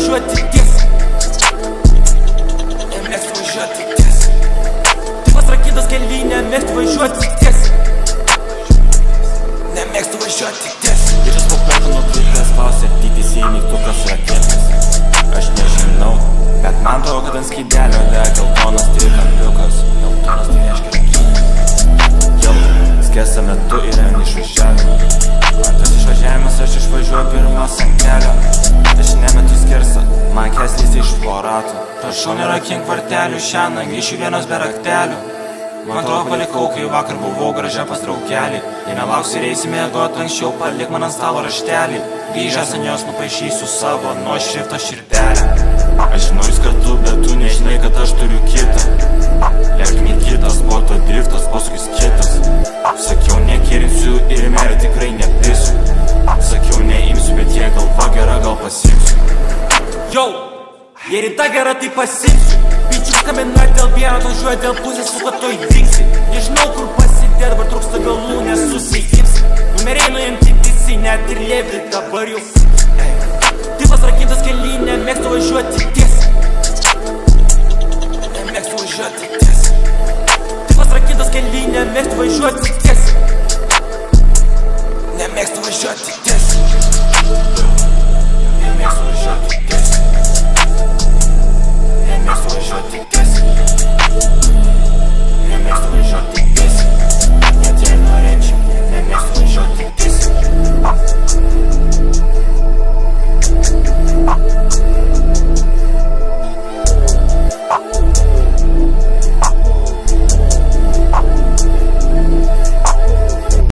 važiuoti tiesiai. Nemėgstu važiuoti tiesiai. Tipas rakintas kely, nemėgstu važiuoti tiesiai. Nemėgstu važiuoti tiesiai. Grįžęs po kartų nukrutęs spausė TTC mygtukas raketas. Aš nežinau, bet man atrodo, kad ant skydelio geltonas trikampiukas. Geltonas tai reiškia rankinė. Jau, skėsa metu yra išvažiavimo. Tas išvažiavimas aš išvažiuoju pirmas ant kelio. Dešinė metu skersa, man keslysi iš floratų. Prašau nerakink vartelių, šiandien grįšiu vienas be raktelių. Man atrodo palikau, kai vakar buvau gražia pas draugelį. Jei nelauksi reisi mėgot anksčiau, palik man ant stalo raštelį. Grįžęs ant jos nupaišysiu savo nuošriftą širdelę. Aš žinau jūs kartu, bet tu nežinai, kad aš turiu kitą. Lerkmi kitas, boto driftas, posūkis kitas. Sakiau nekirinsiu ir merį tikrai nepisiu. Sakiau neimsiu, bet jei galva gera, gal pasimsiu. Jau, jei ryta gera, tai pasimsiu. Pičių skambina dėl vieno, atvažiuoja dėl pusės, su kad tu įdingsi. Nežinau kur pasidėt, bet trūksta galų, nesusikimsi. Numeriai nuimti visi, net ir lėvi dabar jau. Tipas rakintas kely, nemėgstu važiuoti tiesiai. Nemėgstu važiuoti tiesiai. Tipas rakintas kely, nemėgstu važiuoti tiesiai. Nemėgstu važiuoti